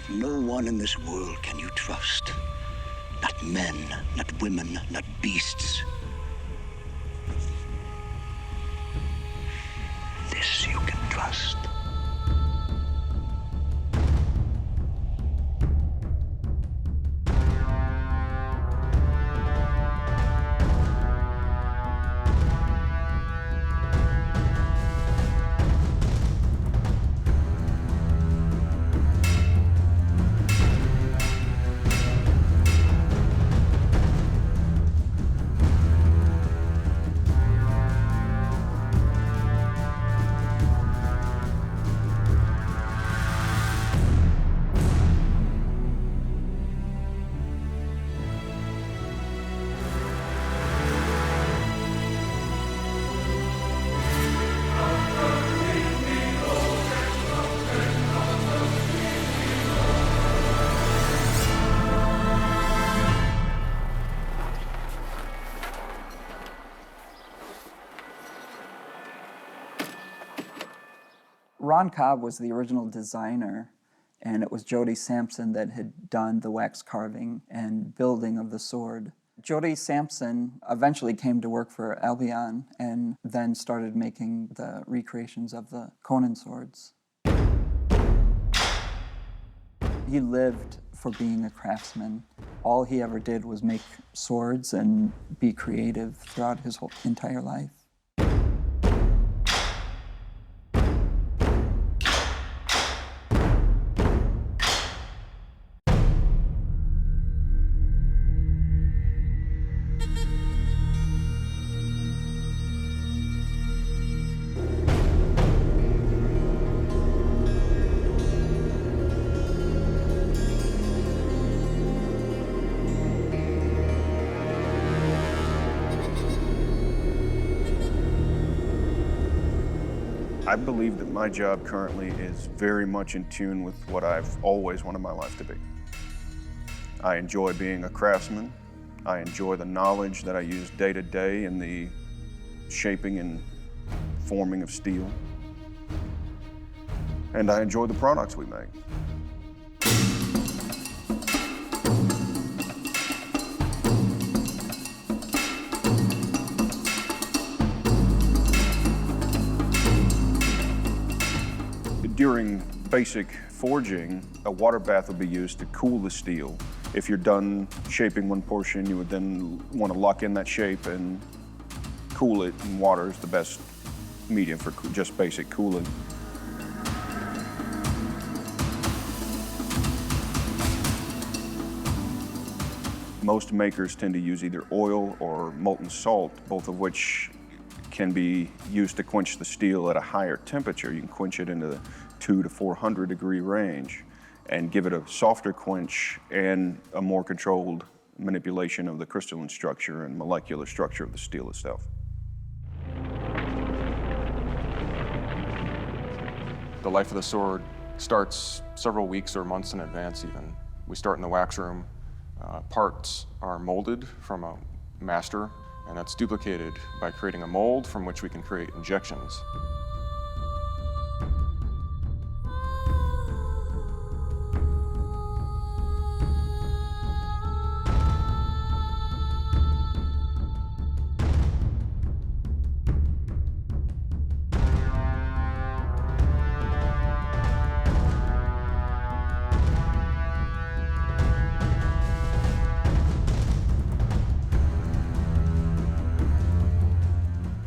No one in this world can you trust. Not men, not women, not beasts. This you can trust. Ron Cobb was the original designer, and it was Jody Sampson that had done the wax carving and building of the sword. Jody Sampson eventually came to work for Albion and then started making the recreations of the Conan swords. He lived for being a craftsman. All he ever did was make swords and be creative throughout his whole entire life. I believe that my job currently is very much in tune with what I've always wanted my life to be. I enjoy being a craftsman. I enjoy the knowledge that I use day to day in the shaping and forming of steel. And I enjoy the products we make. During basic forging, a water bath would be used to cool the steel. If you're done shaping one portion, you would then want to lock in that shape and cool it, and water is the best medium for just basic cooling. Most makers tend to use either oil or molten salt, both of which can be used to quench the steel at a higher temperature. You can quench it into the 200 to 400 degree range and give it a softer quench and a more controlled manipulation of the crystalline structure and molecular structure of the steel itself. The life of the sword starts several weeks or months in advance even. We start in the wax room. Parts are molded from a master, and that's duplicated by creating a mold from which we can create injections.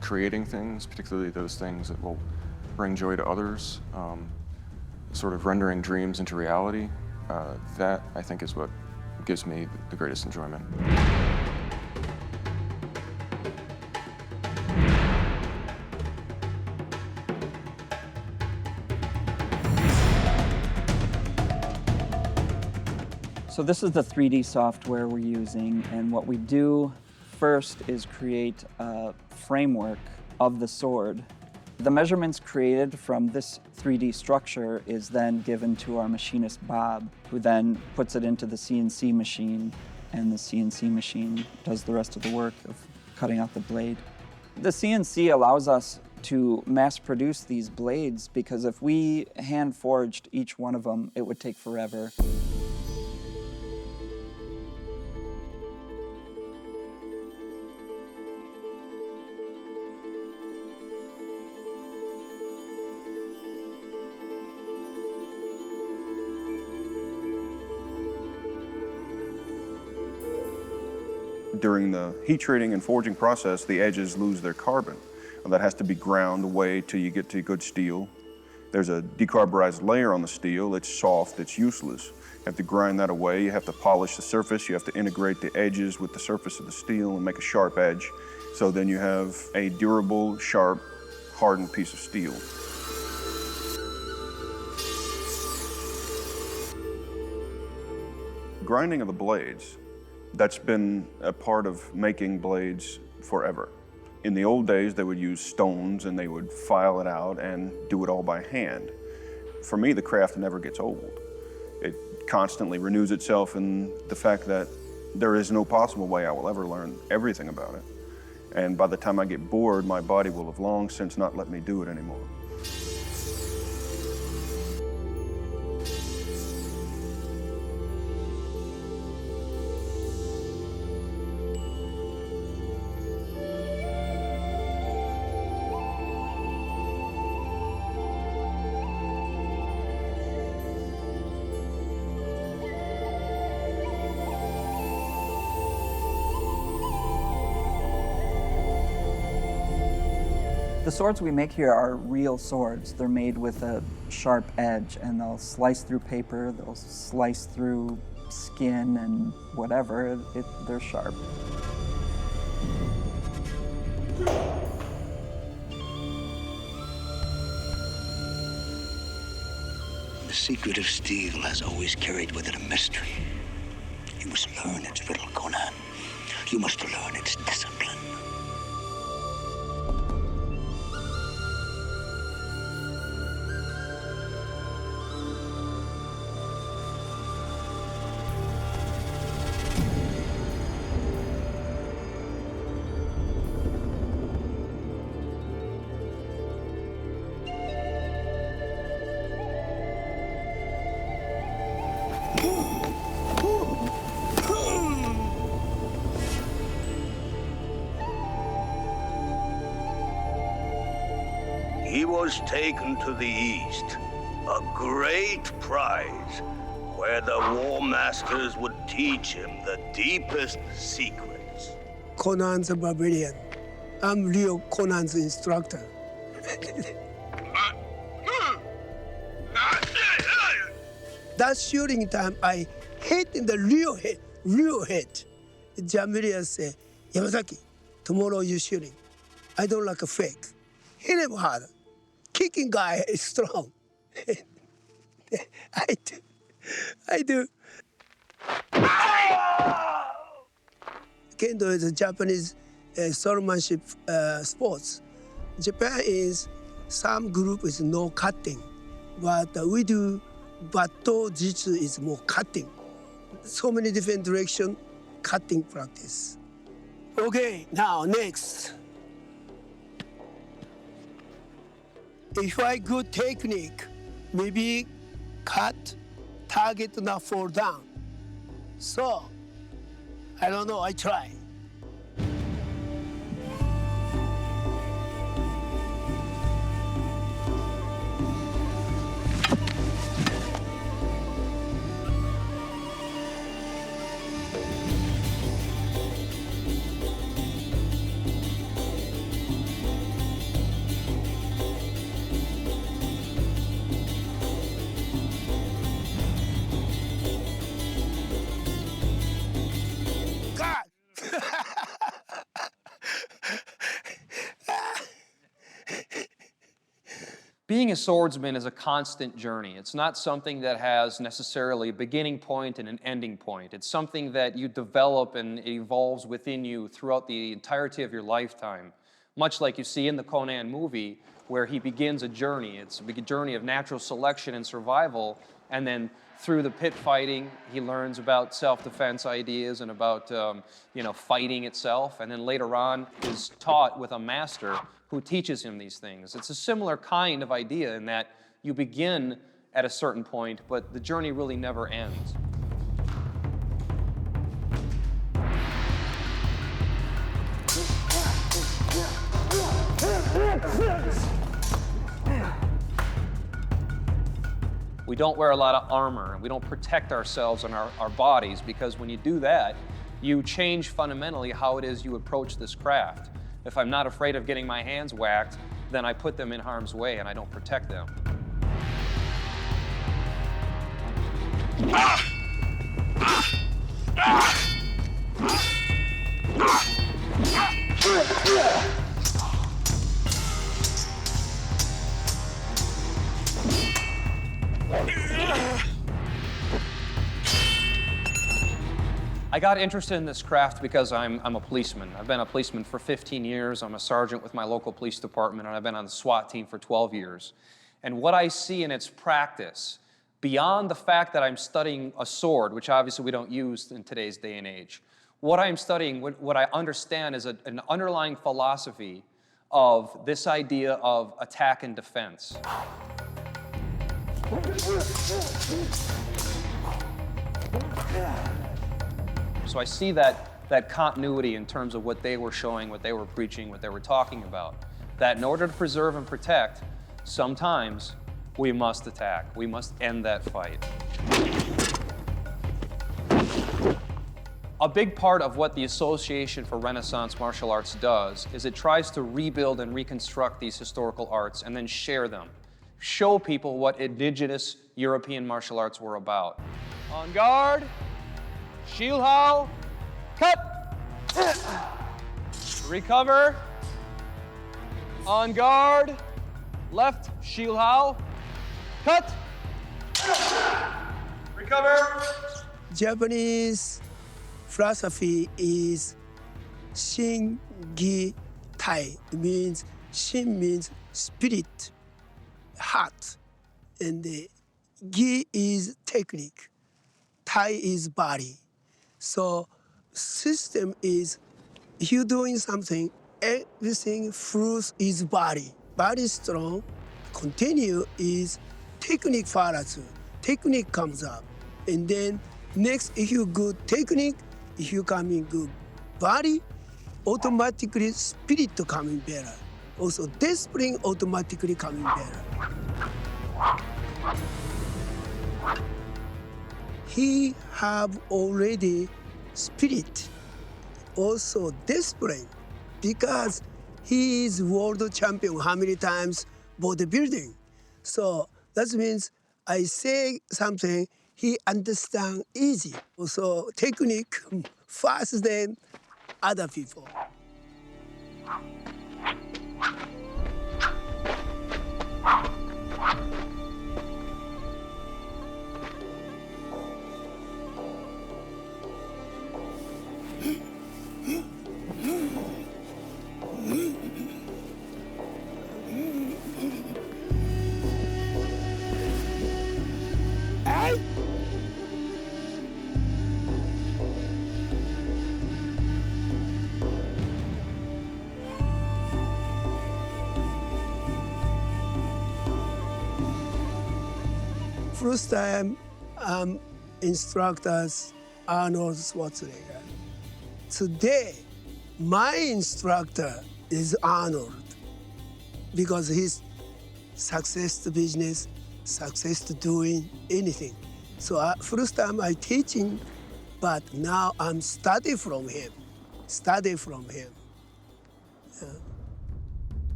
Creating things, particularly those things that will bring joy to others, sort of rendering dreams into reality, that I think is what gives me the greatest enjoyment. So this is the 3D software we're using, and what we do first is create a framework of the sword. The measurements created from this 3D structure is then given to our machinist, Bob, who then puts it into the CNC machine, and the CNC machine does the rest of the work of cutting out the blade. The CNC allows us to mass produce these blades, because if we hand forged each one of them, it would take forever. During the heat treating and forging process, the edges lose their carbon. That has to be ground away till you get to good steel. There's a decarburized layer on the steel. It's soft, it's useless. You have to grind that away. You have to polish the surface. You have to integrate the edges with the surface of the steel and make a sharp edge. So then you have a durable, sharp, hardened piece of steel. Grinding of the blades, that's been a part of making blades forever. In the old days, they would use stones and they would file it out and do it all by hand. For me, the craft never gets old. It constantly renews itself in the fact that there is no possible way I will ever learn everything about it. And by the time I get bored, my body will have long since not let me do it anymore. The swords we make here are real swords. They're made with a sharp edge, and they'll slice through paper, they'll slice through skin and whatever. They're sharp. The secret of steel has always carried with it a mystery. You must learn its riddle, Conan. You must learn its discipline. He was taken to the east, a great prize, where the war masters would teach him the deepest secrets. Conan's the barbarian. I'm Leo, Conan's instructor. That shooting time, I hit in the real head. Jamilia said, Yamazaki, tomorrow you shooting. I don't like a fake. Hit him hard. Kicking guy is strong. I do. Kendo is a Japanese swordsmanship sports. Japan is, some group is no cutting, but we do Bato Jitsu is more cutting. So many different direction, cutting practice. Okay, now next. If I good technique, maybe cut, target not fall down. So, I don't know, I try. Being a swordsman is a constant journey. It's not something that has necessarily a beginning point and an ending point. It's something that you develop and it evolves within you throughout the entirety of your lifetime. Much like you see in the Conan movie, where he begins a journey. It's a journey of natural selection and survival, And then through the pit fighting, he learns about self-defense ideas and about fighting itself. And then later on is taught with a master who teaches him these things. It's a similar kind of idea in that you begin at a certain point, but the journey really never ends. We don't wear a lot of armor, and we don't protect ourselves and our bodies, because when you do that, you change fundamentally how it is you approach this craft. If I'm not afraid of getting my hands whacked, then I put them in harm's way and I don't protect them. I got interested in this craft because I'm a policeman. I've been a policeman for 15 years. I'm a sergeant with my local police department, and I've been on the SWAT team for 12 years. And what I see in its practice, beyond the fact that I'm studying a sword, which obviously we don't use in today's day and age, what I'm studying, what I understand is an underlying philosophy of this idea of attack and defense. So I see that continuity in terms of what they were showing, what they were preaching, what they were talking about. That in order to preserve and protect, sometimes we must attack. We must end that fight. A big part of what the Association for Renaissance Martial Arts does is it tries to rebuild and reconstruct these historical arts and then share them. Show people what indigenous European martial arts were about. On guard. Shield how, cut, recover, on guard, left, shield how, cut, recover. Japanese philosophy is Shin, Gi, Tai. It means Shin means spirit, heart, and the Gi is technique, Tai is body. So system is, if you're doing something, everything flows is body. Body strong, continue is technique follows. Technique comes up. And then next, if you good technique, if you come in good body, automatically spirit coming better. Also discipline automatically coming better. He have already spirit, also discipline, because he is world champion how many times bodybuilding. So that means I say something, he understand easy. Also technique faster than other people. First time, instructors Arnold Schwarzenegger. Today, my instructor is Arnold because he's success to business, success to doing anything. So first time I teaching, but now I'm study from him.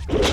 Yeah.